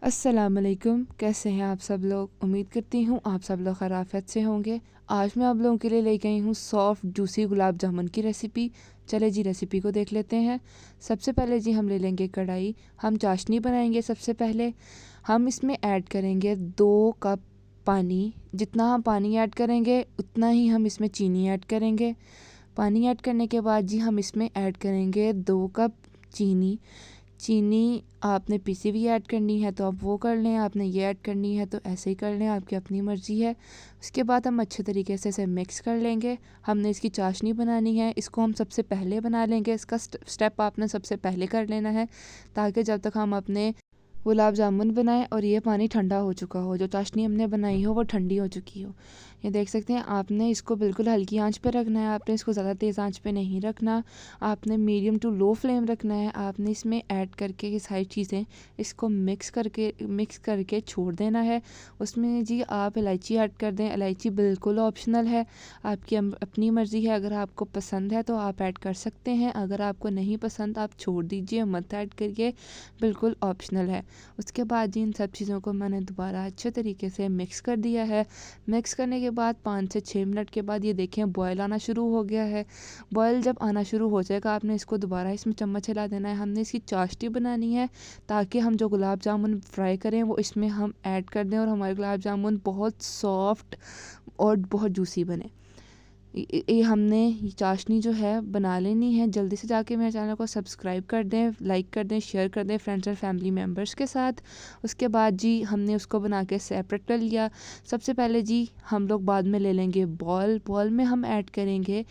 अस्सलामुअलैकुम, कैसे हैं आप सब लोग। उम्मीद करती हूँ आप सब लोग खैरियत से होंगे। आज मैं आप लोगों के लिए लेके आई हूँ सॉफ्ट जूसी गुलाब जामुन की रेसिपी। चले जी रेसिपी को देख लेते हैं। सबसे पहले जी हम ले लेंगे कढ़ाई। हम चाशनी बनाएंगे। सबसे पहले हम इसमें ऐड करेंगे 2 कप पानी। जितना हम पानी ऐड करेंगे उतना ही हम इसमें चीनी ऐड करेंगे। पानी ऐड करने के बाद जी हम इसमें ऐड करेंगे 2 कप चीनी। चीनी आपने पीसी हुई ऐड करनी है तो आप वो कर लें, आपने ये ऐड करनी है तो ऐसे ही कर लें, आपकी अपनी मर्ज़ी है। उसके बाद हम अच्छे तरीके से इसे मिक्स कर लेंगे। हमने इसकी चाशनी बनानी है, इसको हम सबसे पहले बना लेंगे। इसका स्टेप आपने सबसे पहले कर लेना है ताकि जब तक हम अपने गुलाब जामुन बनाएं और ये पानी ठंडा हो चुका हो, जो चाशनी हमने बनाई हो वो ठंडी हो चुकी हो। ये देख सकते हैं। आपने इसको बिल्कुल हल्की आंच पे रखना है, आपने इसको ज़्यादा तेज़ आंच पे नहीं रखना, आपने मीडियम टू लो फ्लेम रखना है। आपने इसमें ऐड करके ये सारी चीज़ें इसको मिक्स करके छोड़ देना है। उसमें जी आप इलायची ऐड कर दें। इलायची बिल्कुल ऑप्शनल है, आपकी अपनी मर्ज़ी है। अगर आपको पसंद है तो आप ऐड कर सकते हैं, अगर आपको नहीं पसंद आप छोड़ दीजिए, मत ऐड करिए, बिल्कुल ऑप्शनल है। उसके बाद जी इन सब चीज़ों को मैंने दोबारा अच्छे तरीके से मिक्स कर दिया है। मिक्स करने के बाद 5 से 6 मिनट के बाद ये देखें बॉयल आना शुरू हो गया है। बॉयल जब आना शुरू हो जाएगा आपने इसको दोबारा इसमें चम्मच हिला देना है। हमने इसकी चाशनी बनानी है ताकि हम जो गुलाब जामुन फ्राई करें वो इसमें हम ऐड कर दें और हमारे गुलाब जामुन बहुत सॉफ्ट और बहुत जूसी बने। ये हमने ये चाशनी जो है बना लेनी है। जल्दी से जाके मेरे चैनल को सब्सक्राइब कर दें, लाइक कर दें, शेयर कर दें फ्रेंड्स और फैमिली मेम्बर्स के साथ। उसके बाद जी हमने उसको बना के सेपरेट कर लिया। सबसे पहले जी हम लोग बाद में ले लेंगे बॉल में हम ऐड करेंगे,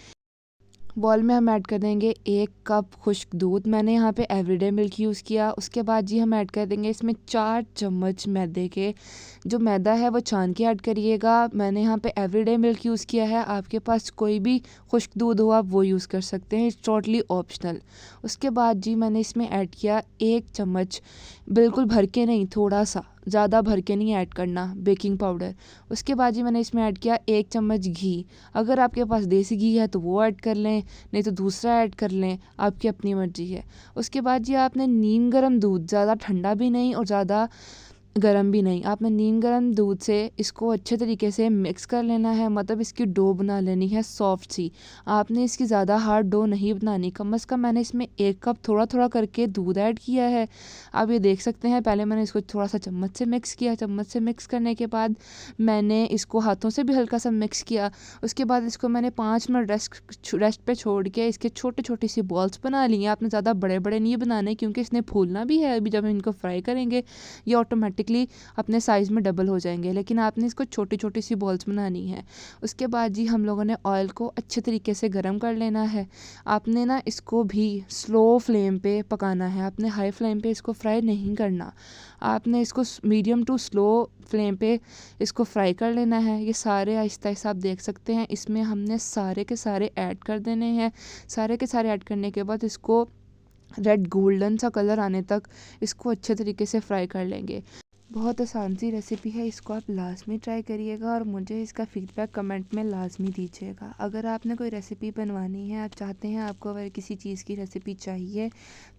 बॉल में हम ऐड कर देंगे 1 कप खुश्क दूध। मैंने यहाँ पे एवरीडे मिल्क यूज़ किया। उसके बाद जी हम ऐड कर देंगे इसमें 4 चम्मच मैदे के। जो मैदा है वो छान के ऐड करिएगा। मैंने यहाँ पे एवरीडे मिल्क यूज़ किया है, आपके पास कोई भी खुश्क दूध हो आप वो यूज़ कर सकते हैं, इट्स टोटली ऑप्शनल। उसके बाद जी मैंने इसमें ऐड किया 1 चम्मच, बिल्कुल भर के नहीं, थोड़ा सा, ज़्यादा भर के नहीं ऐड करना, बेकिंग पाउडर। उसके बाद जी मैंने इसमें ऐड किया 1 चम्मच घी। अगर आपके पास देसी घी है तो वो ऐड कर लें, नहीं तो दूसरा ऐड कर लें, आपकी अपनी मर्ज़ी है। उसके बाद जी आपने नीम गर्म दूध, ज़्यादा ठंडा भी नहीं और ज़्यादा गरम भी नहीं, आपने नीम गर्म दूध से इसको अच्छे तरीके से मिक्स कर लेना है। मतलब इसकी डो बना लेनी है सॉफ्ट सी। आपने इसकी ज़्यादा हार्ड डो नहीं बनानी। कम से कम मैंने इसमें 1 कप थोड़ा थोड़ा करके दूध ऐड किया है। आप ये देख सकते हैं। पहले मैंने इसको थोड़ा सा चम्मच से मिक्स किया। चम्मच से मिक्स करने के बाद मैंने इसको हाथों से भी हल्का सा मिक्स किया। उसके बाद इसको मैंने 5 मिनट रेस्ट पे छोड़ के इसके छोटे छोटी सी बॉल्स बना ली हैं। आपने ज़्यादा बड़े बड़े नहीं बनाने क्योंकि इसने फूलना भी है। अभी जब हम इनको फ्राई करेंगे ये ऑटोमेटिकली अपने साइज़ में डबल हो जाएंगे, लेकिन आपने इसको छोटी छोटी सी बॉल्स बनानी है। उसके बाद जी हम लोगों ने ऑयल को अच्छे तरीके से गर्म कर लेना है। आपने ना इसको भी स्लो फ्लेम पे पकाना है, आपने हाई फ्लेम पे इसको फ्राई नहीं करना। आपने इसको मीडियम टू स्लो फ्लेम पे इसको फ्राई कर लेना है। ये सारे आहिस्ता आहिस्ता आप देख सकते हैं। इसमें हमने सारे के सारे ऐड कर देने हैं। सारे के सारे ऐड करने के बाद इसको रेड गोल्डन सा कलर आने तक इसको अच्छे तरीके से फ्राई कर लेंगे। बहुत आसान सी रेसिपी है, इसको आप लाजमी ट्राई करिएगा और मुझे इसका फ़ीडबैक कमेंट में लाजमी दीजिएगा। अगर आपने कोई रेसिपी बनवानी है, आप चाहते हैं आपको अगर किसी चीज़ की रेसिपी चाहिए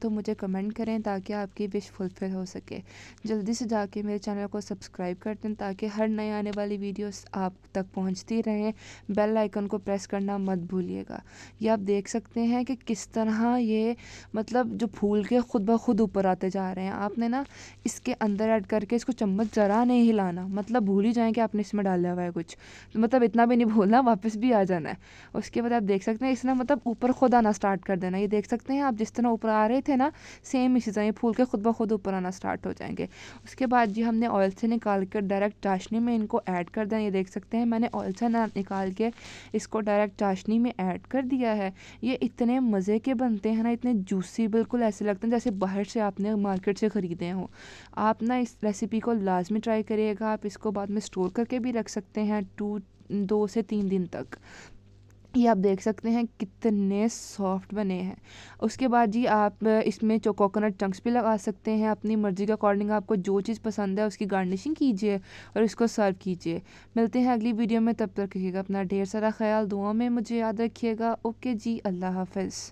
तो मुझे कमेंट करें ताकि आपकी विश फुलफ़िल हो सके। जल्दी से जाके मेरे चैनल को सब्सक्राइब कर दें ताकि हर नए आने वाली वीडियोस आप तक पहुंचती रहें। बेल आइकन को प्रेस करना मत भूलिएगा। ये आप देख सकते हैं कि किस तरह ये मतलब जो फूल के खुद ब खुद ऊपर आते जा रहे हैं। आपने ना इसके अंदर ऐड करके इसको चम्मच ज़रा नहीं हिलाना, मतलब भूल ही जाएं कि आपने इसमें डाला हुआ है कुछ, तो मतलब इतना भी नहीं भूलना, वापस भी आ जाना है। उसके बाद आप देख सकते हैं इसने मतलब ऊपर खुद आना स्टार्ट कर देना। ये देख सकते हैं आप जिस तरह ऊपर आ रहे थे ना, सेम इसी तरह ये फूल के खुद ब खुद ऊपर आना स्टार्ट हो जाएंगे। उसके बाद जी हमने ऑयल से निकाल कर डायरेक्ट चाशनी में इनको ऐड कर देना। ये देख सकते हैं मैंने ऑयल से निकाल के इसको डायरेक्ट चाशनी में ऐड कर दिया है। ये इतने मज़े के बनते हैं ना, इतने जूसी, बिल्कुल ऐसे लगते हैं जैसे बाहर से आपने मार्केट से ख़रीदे हों। आप ना इस रेसिपी को लाजमी ट्राई करिएगा। आप इसको बाद में स्टोर करके भी रख सकते हैं 2 से 3 दिन तक। ये आप देख सकते हैं कितने सॉफ्ट बने हैं। उसके बाद जी आप इसमें जो कोकोनट चंक्स भी लगा सकते हैं अपनी मर्ज़ी के अकॉर्डिंग। आपको जो चीज़ पसंद है उसकी गार्निशिंग कीजिए और इसको सर्व कीजिए। मिलते हैं अगली वीडियो में, तब तक रखिएगा अपना ढेर सारा ख्याल, दुआ में मुझे याद रखिएगा। ओके जी, अल्लाह हाफ़िज़।